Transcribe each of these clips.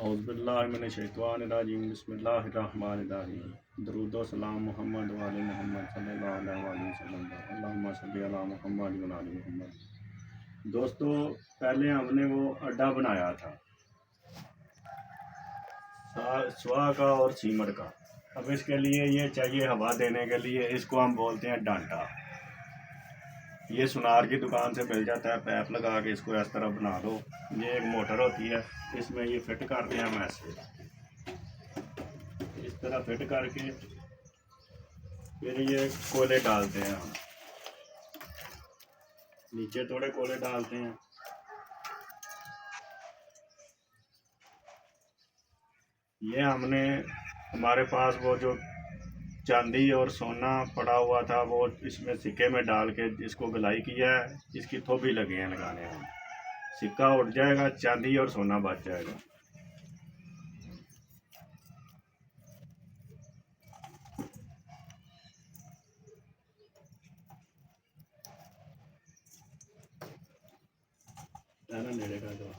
औज़ुबिल्लाहिमिनश्शैतानिर्रजीम बिस्मिल्लाहिर्रहमानिर्रहीम। दरूद व सलाम मोहम्मद व आले मोहम्मद सल्लल्लाहु अलैहि वसल्लम। अल्लाहुम्मा सल्लि अला मुहम्मद व आले मोहम्मद। दोस्तों, पहले हमने वो अड्डा बनाया था सुहा का और सीमट का। अब इसके लिए ये चाहिए हवा देने के लिए, इसको हम बोलते हैं डांटा। ये सुनार की दुकान से मिल जाता है। पैप लगा के इसको इस तरह बना दो। ये एक मोटर होती है, इसमें ये फिट करते हैं हम ऐसे, इस तरह फिट करके फिर ये कोयले डालते हैं हम नीचे, थोड़े कोयले डालते हैं। ये हमने हमारे पास वो जो चांदी और सोना पड़ा हुआ था वो इसमें सिक्के में डाल के इसको गलाई किया है। इसकी थोपी लगे हैं लगाने में, सिक्का उठ जाएगा, चांदी और सोना बच जाएगा। नेड़े का जो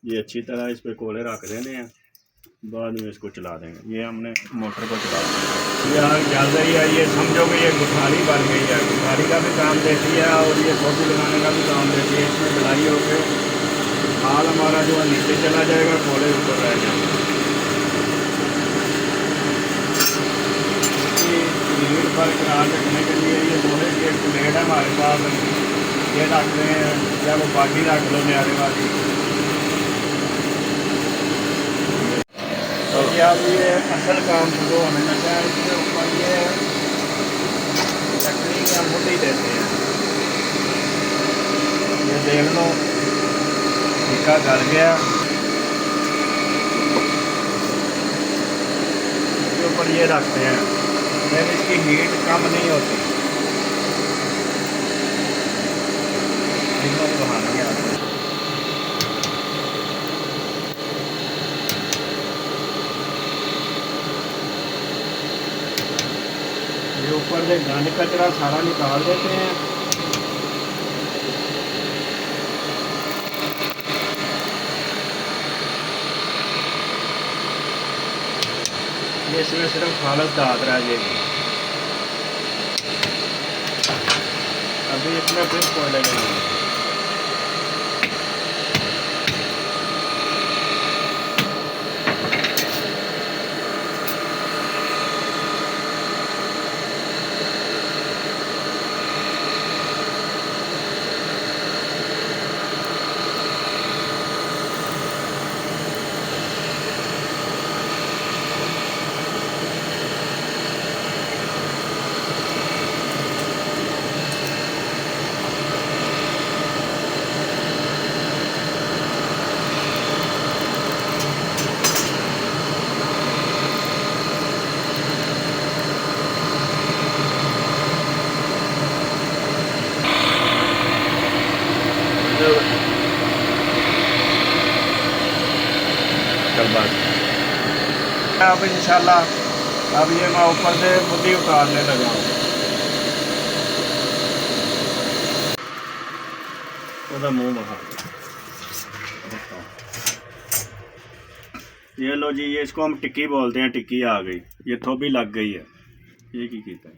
ये अच्छी तरह इस पे कोयले रख देने हैं, बाद में इसको चला देंगे। ये हमने मोटर को चला देंगे। यहाँ जल रही है, ये समझो कि ये गुठारी बन गई है। गुठारी का भी काम देती है और ये थोपी लगाने का भी काम देती है। इसमें गलाई होकर हाल हमारा जो है नीचे चला जाएगा, कोयले ऊपर रह जाएंगे। लीड पर करार रखने के लिए ये लोहे की एक प्लेट है हमारे पास, ये रख रहे हैं, या वो बाटी रख लो न्यारे वाली। तो अब ये असल काम शुरू होने लगा है। इसके ऊपर ये लकड़ी की हम मुट्ठी देते हैं। ये देख लो, टिक्का गल गया। इसके ऊपर ये रखते हैं, फिर इसकी हीट कम नहीं होती। ये ऊपर से गंद कचरा सारा निकाल देते हैं। ये इसमें सिर्फ खालस दाद रह जाएगी। अभी इसमें फिर कोयले लगाएंगे। अब इंशाल्लाह अब ये मैं ऊपर से मुद्दी उतारने लगा हूँ। मुँह महा ये लो जी, ये इसको हम टिक्की बोलते हैं। टिक्की आ गई, ये थोपी लग गई है। ये की कीता है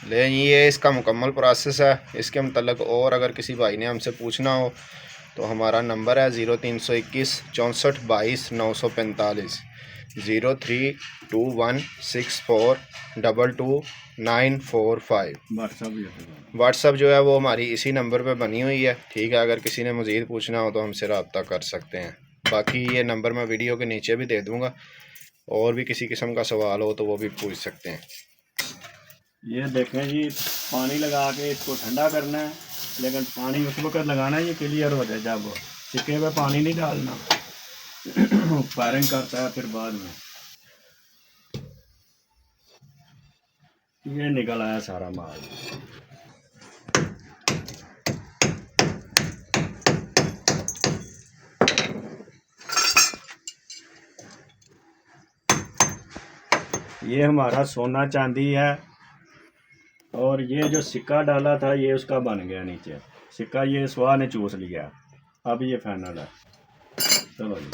ले, ये इसका मुकम्मल प्रोसेस है। इसके मतलब और अगर किसी भाई ने हमसे पूछना हो तो हमारा नंबर है 0321 64 22 945, 03216422 945। व्हाट्सअप जो है वो हमारी इसी नंबर पे बनी हुई है। ठीक है, अगर किसी ने मज़ीद पूछना हो तो हमसे रब्ता कर सकते हैं। बाकी ये नंबर मैं वीडियो के नीचे भी दे दूँगा, और भी किसी किस्म का सवाल हो तो वो भी पूछ सकते हैं। ये देखें जी, पानी लगा के इसको ठंडा करना है, लेकिन पानी उस वक्त लगाना है ये क्लियर हो जाए जब सिक्के पे पानी नहीं डालना। फायरिंग करता है फिर बाद में ये निकल आया सारा माल। ये हमारा सोना चांदी है, और ये जो सिक्का डाला था ये उसका बन गया नीचे सिक्का, ये स्वाह ने चूस लिया। अब ये फाइनल है। चलो जी,